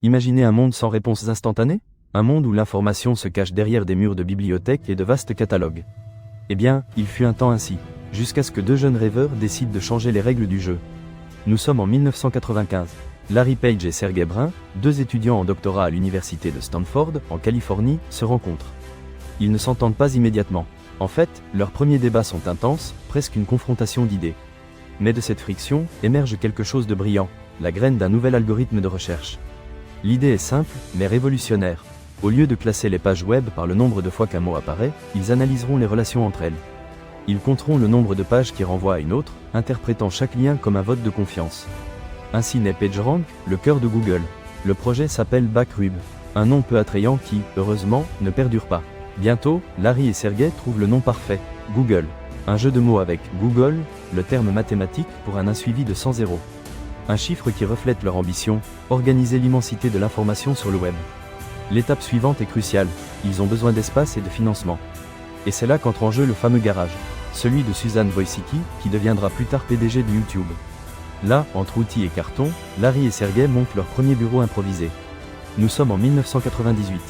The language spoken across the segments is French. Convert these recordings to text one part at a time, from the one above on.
Imaginez un monde sans réponses instantanées? Un monde où l'information se cache derrière des murs de bibliothèques et de vastes catalogues. Eh bien, il fut un temps ainsi, jusqu'à ce que deux jeunes rêveurs décident de changer les règles du jeu. Nous sommes en 1995. Larry Page et Sergey Brin, deux étudiants en doctorat à l'université de Stanford, en Californie, se rencontrent. Ils ne s'entendent pas immédiatement. En fait, leurs premiers débats sont intenses, presque une confrontation d'idées. Mais de cette friction, émerge quelque chose de brillant, la graine d'un nouvel algorithme de recherche. L'idée est simple, mais révolutionnaire. Au lieu de classer les pages web par le nombre de fois qu'un mot apparaît, ils analyseront les relations entre elles. Ils compteront le nombre de pages qui renvoient à une autre, interprétant chaque lien comme un vote de confiance. Ainsi naît PageRank, le cœur de Google. Le projet s'appelle Backrub, un nom peu attrayant qui, heureusement, ne perdure pas. Bientôt, Larry et Sergey trouvent le nom parfait, Google. Un jeu de mots avec Google, le terme mathématique pour un insuivi de 100 zéros. Un chiffre qui reflète leur ambition, organiser l'immensité de l'information sur le web. L'étape suivante est cruciale, ils ont besoin d'espace et de financement. Et c'est là qu'entre en jeu le fameux garage, celui de Susan Wojcicki, qui deviendra plus tard PDG de YouTube. Là, entre outils et cartons, Larry et Sergey montent leur premier bureau improvisé. Nous sommes en 1998.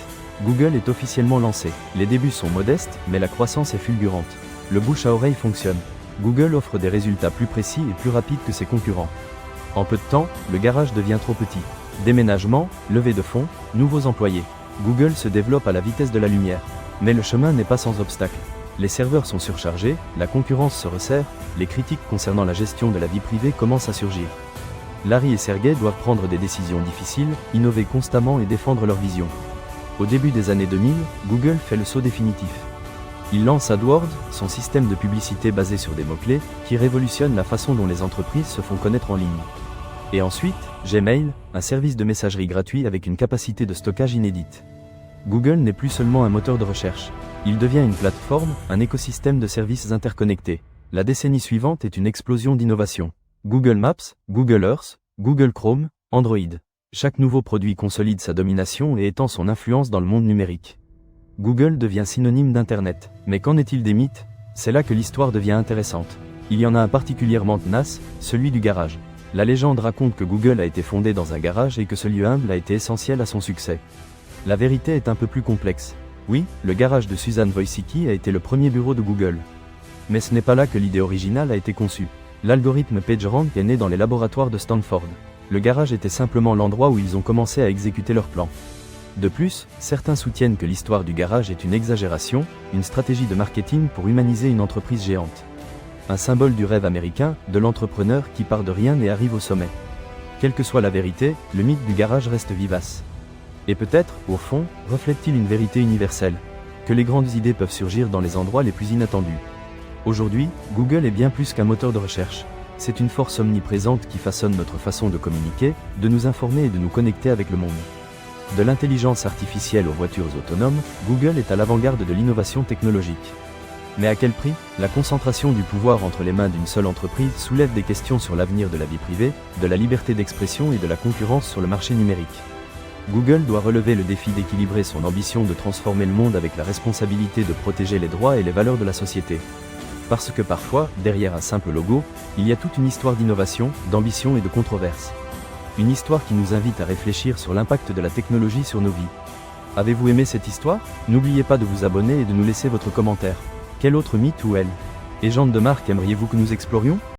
Google est officiellement lancé. Les débuts sont modestes, mais la croissance est fulgurante. Le bouche à oreille fonctionne. Google offre des résultats plus précis et plus rapides que ses concurrents. En peu de temps, le garage devient trop petit. Déménagement, levée de fonds, nouveaux employés. Google se développe à la vitesse de la lumière. Mais le chemin n'est pas sans obstacles. Les serveurs sont surchargés, la concurrence se resserre, les critiques concernant la gestion de la vie privée commencent à surgir. Larry et Sergey doivent prendre des décisions difficiles, innover constamment et défendre leur vision. Au début des années 2000, Google fait le saut définitif. Il lance AdWords, son système de publicité basé sur des mots-clés, qui révolutionne la façon dont les entreprises se font connaître en ligne. Et ensuite, Gmail, un service de messagerie gratuit avec une capacité de stockage inédite. Google n'est plus seulement un moteur de recherche. Il devient une plateforme, un écosystème de services interconnectés. La décennie suivante est une explosion d'innovation. Google Maps, Google Earth, Google Chrome, Android. Chaque nouveau produit consolide sa domination et étend son influence dans le monde numérique. Google devient synonyme d'Internet. Mais qu'en est-il des mythes? C'est là que l'histoire devient intéressante. Il y en a un particulièrement tenace, celui du garage. La légende raconte que Google a été fondé dans un garage et que ce lieu humble a été essentiel à son succès. La vérité est un peu plus complexe. Oui, le garage de Susan Wojcicki a été le premier bureau de Google. Mais ce n'est pas là que l'idée originale a été conçue. L'algorithme PageRank est né dans les laboratoires de Stanford. Le garage était simplement l'endroit où ils ont commencé à exécuter leur plan. De plus, certains soutiennent que l'histoire du garage est une exagération, une stratégie de marketing pour humaniser une entreprise géante. Un symbole du rêve américain, de l'entrepreneur qui part de rien et arrive au sommet. Quelle que soit la vérité, le mythe du garage reste vivace. Et peut-être, au fond, reflète-t-il une vérité universelle, que les grandes idées peuvent surgir dans les endroits les plus inattendus. Aujourd'hui, Google est bien plus qu'un moteur de recherche. C'est une force omniprésente qui façonne notre façon de communiquer, de nous informer et de nous connecter avec le monde. De l'intelligence artificielle aux voitures autonomes, Google est à l'avant-garde de l'innovation technologique. Mais à quel prix? La concentration du pouvoir entre les mains d'une seule entreprise soulève des questions sur l'avenir de la vie privée, de la liberté d'expression et de la concurrence sur le marché numérique. Google doit relever le défi d'équilibrer son ambition de transformer le monde avec la responsabilité de protéger les droits et les valeurs de la société. Parce que parfois, derrière un simple logo, il y a toute une histoire d'innovation, d'ambition et de controverse. Une histoire qui nous invite à réfléchir sur l'impact de la technologie sur nos vies. Avez-vous aimé cette histoire? N'oubliez pas de vous abonner et de nous laisser votre commentaire. Quel autre mythe ou légende de marque aimeriez-vous que nous explorions?